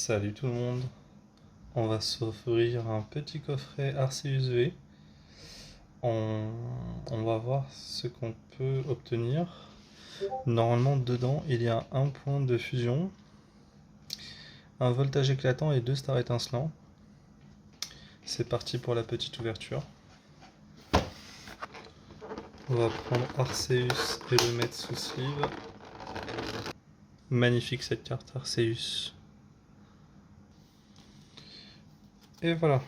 Salut tout le monde, on va s'offrir un petit coffret Arceus V. On, on va voir ce qu'on peut obtenir. Normalement dedans il y a un point de fusion, un voltage éclatant et 2 stars étincelants. C'est parti pour la petite ouverture. On va prendre Arceus et le mettre sous sleeve. Magnifique cette carte Arceus. Et voilà,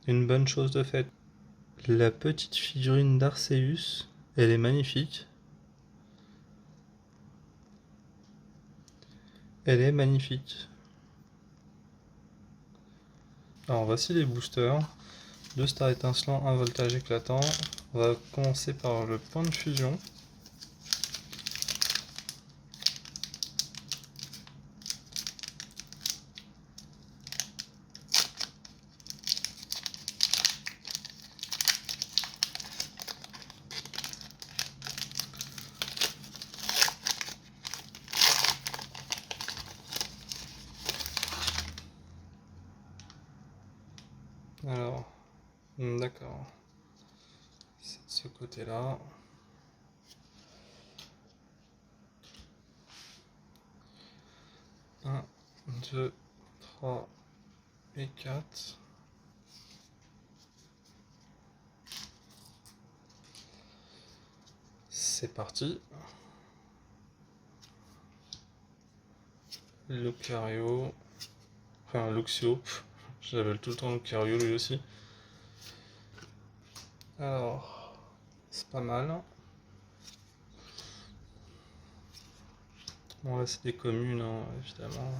une bonne chose de faite. La petite figurine d'Arceus, elle est magnifique. Elle est magnifique. Alors voici les boosters. 2 stars étincelants, un voltage éclatant. On va commencer par le point de fusion. Alors, d'accord. C'est de ce côté-là. Un, 2, 3 et 4. C'est parti. Lucario. Enfin, Luxio. J'appelle tout le temps Lucario lui aussi. Alors, c'est pas mal. Bon là c'est des communes hein, évidemment.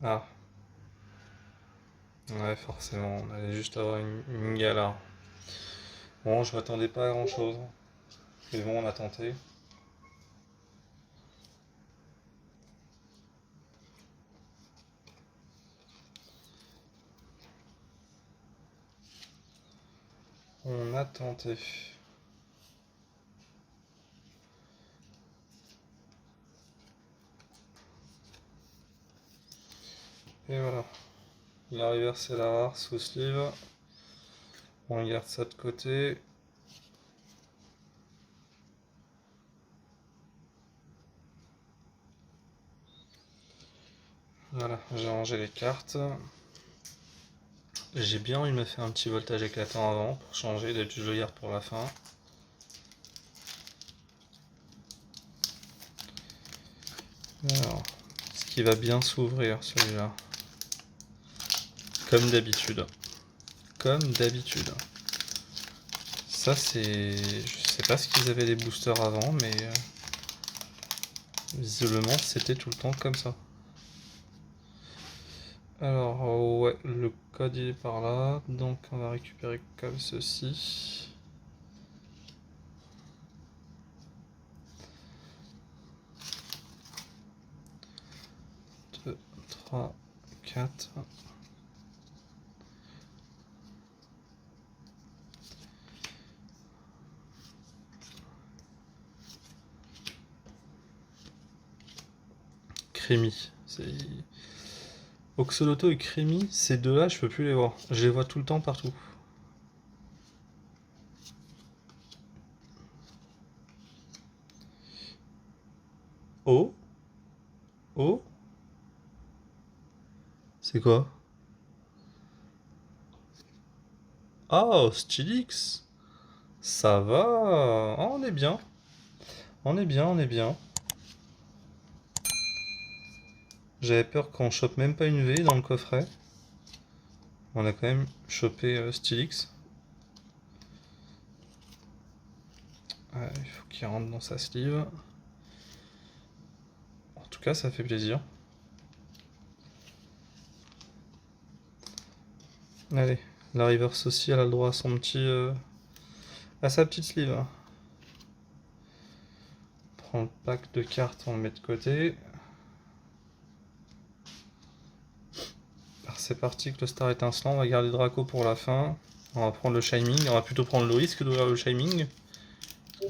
Ah. Ouais forcément, on allait juste avoir une galère. Bon je m'attendais pas à grand chose. Mais bon on a tenté. On a tenté. Et voilà. La reverse et la rare sous sleeve. On garde ça de côté. Voilà, j'ai rangé les cartes. J'ai bien envie de me faire un petit voltage éclatant avant pour changer, d'être je le garde pour la fin. Alors, ce qui va bien s'ouvrir celui-là. Comme d'habitude. Comme d'habitude. Ça c'est... Je sais pas ce qu'ils avaient les boosters avant, mais... visiblement c'était tout le temps comme ça. Alors ouais, le code il est par là, donc on va récupérer comme ceci. 2, 3, 4. Crémy. Oxoloto et Crémy, ces deux-là, je peux plus les voir. Je les vois tout le temps partout. Oh. Oh. C'est quoi? Oh, Stylix. Ça va. Oh, on est bien. On est bien, on est bien. J'avais peur qu'on chope même pas une V dans le coffret. On a quand même chopé Stylix. Ouais, il faut qu'il rentre dans sa sleeve. En tout cas, ça fait plaisir. Allez, la reverse aussi, elle a le droit à son petit... à sa petite sleeve. On prend le pack de cartes, on le met de côté. C'est parti que le star étincelant, on va garder Draco pour la fin. On va prendre le Shining, on va plutôt prendre le risque d'ouvrir le Shining.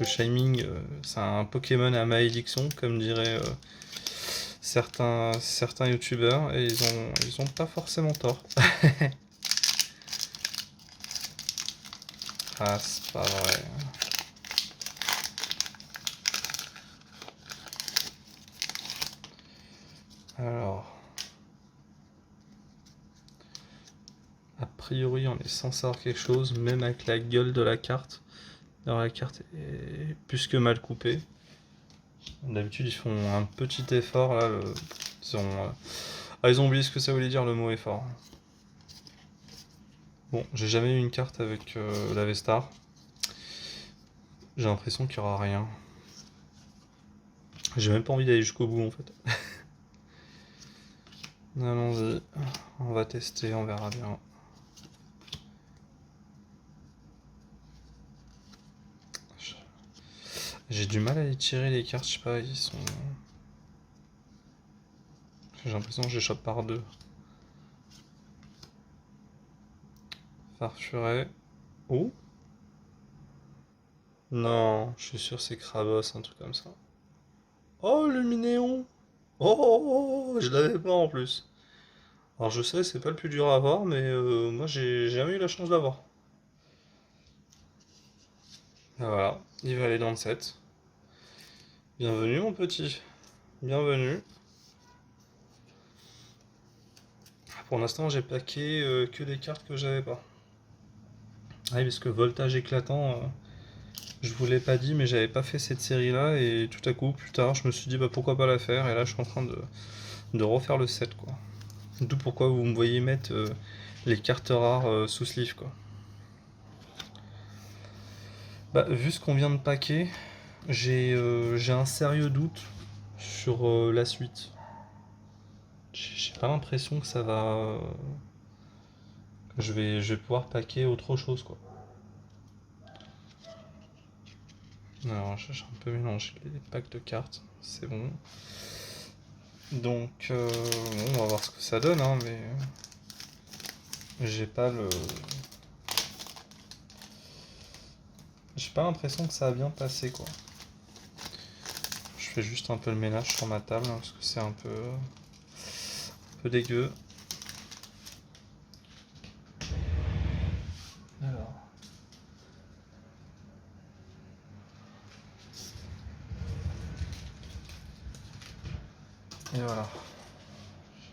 Le Shinming, c'est un Pokémon à malédiction, comme diraient certains youtubeurs, et ils ont pas forcément tort. Ah, c'est pas vrai. Alors, a priori, on est censé avoir quelque chose, même avec la gueule de la carte. Alors, la carte est plus que mal coupée. D'habitude, ils font un petit effort là. Ils ont oublié ce que ça voulait dire le mot effort. Bon, j'ai jamais eu une carte avec la V-Star. J'ai l'impression qu'il y aura rien. J'ai même pas envie d'aller jusqu'au bout en fait. Allons-y, on va tester, on verra bien. J'ai du mal à les tirer les cartes, je sais pas, ils sont... J'ai l'impression que j'échappe par deux. Farfuret. Oh. Non, je suis sûr c'est Krabos, un truc comme ça. Oh, le Minéon. Oh, je l'avais pas en plus. Alors je sais, c'est pas le plus dur à avoir, mais moi j'ai jamais eu la chance d'avoir. Ah, voilà, il va aller dans le set. Bienvenue mon petit. Bienvenue. Pour l'instant j'ai packé que des cartes que j'avais pas. Ah oui, parce que voltage éclatant, je vous l'ai pas dit, mais j'avais pas fait cette série là, et tout à coup, plus tard, je me suis dit bah pourquoi pas la faire, et là je suis en train de refaire le set quoi. D'où pourquoi vous me voyez mettre les cartes rares sous sleeve quoi. Bah, vu ce qu'on vient de paquer, j'ai un sérieux doute sur la suite. J'ai pas l'impression que ça va. Que je vais pouvoir paquer autre chose quoi. Alors, j'ai un peu mélangé les packs de cartes, c'est bon. Donc, bon, on va voir ce que ça donne, hein, mais j'ai pas le. J'ai pas l'impression que ça a bien passé quoi. Je fais juste un peu le ménage sur ma table hein, parce que c'est un peu dégueu. Alors. Et voilà.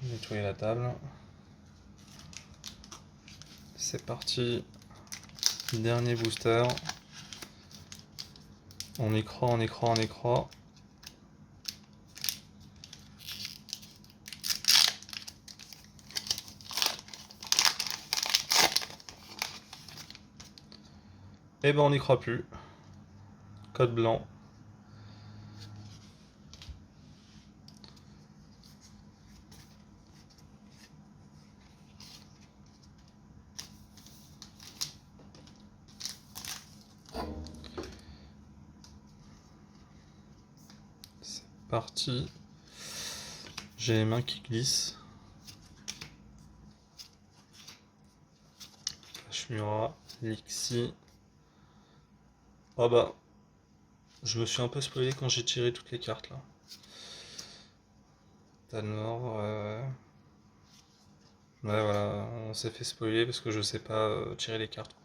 J'ai nettoyé la table. C'est parti. Dernier booster. On y croit, on y croit, on y croit. Et ben on n'y croit plus. Code blanc. C'est parti. J'ai les mains qui glissent. Hashimura, Lixi. Ah bah, je me suis un peu spoilé quand j'ai tiré toutes les cartes là. Talmor, ouais voilà, on s'est fait spoiler parce que je sais pas tirer les cartes.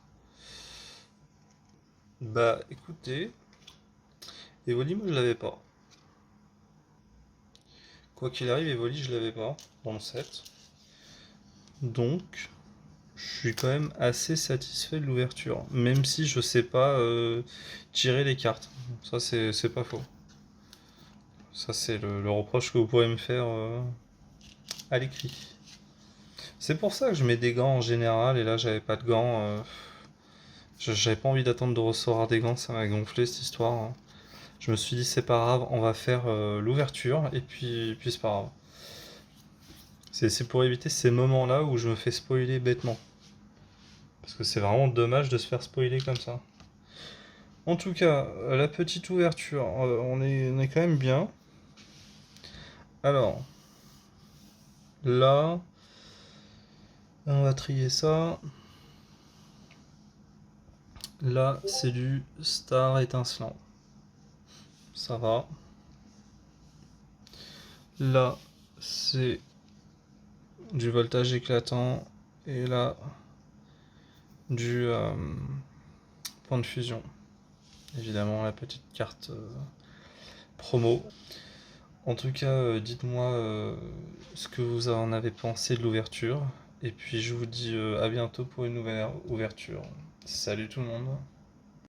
Bah écoutez, Evoli moi je l'avais pas. Quoi qu'il arrive, Evoli je l'avais pas dans le set. Donc, je suis quand même assez satisfait de l'ouverture, même si je sais pas tirer les cartes. Ça c'est pas faux. Ça c'est le reproche que vous pourrez me faire à l'écrit. C'est pour ça que je mets des gants en général, et là j'avais pas de gants. J'avais pas envie d'attendre de recevoir des gants, ça m'a gonflé cette histoire, hein. Je me suis dit c'est pas grave, on va faire l'ouverture, et puis c'est pas grave. C'est pour éviter ces moments-là où je me fais spoiler bêtement. Parce que c'est vraiment dommage de se faire spoiler comme ça. En tout cas, la petite ouverture, on est quand même bien. Alors, là, on va trier ça. Là, c'est du star étincelant. ça va. Là, c'est du voltage éclatant et là, du point de fusion. Évidemment, la petite carte promo. En tout cas, dites-moi ce que vous en avez pensé de l'ouverture. Et puis je vous dis à bientôt pour une nouvelle ouverture. Salut tout le monde.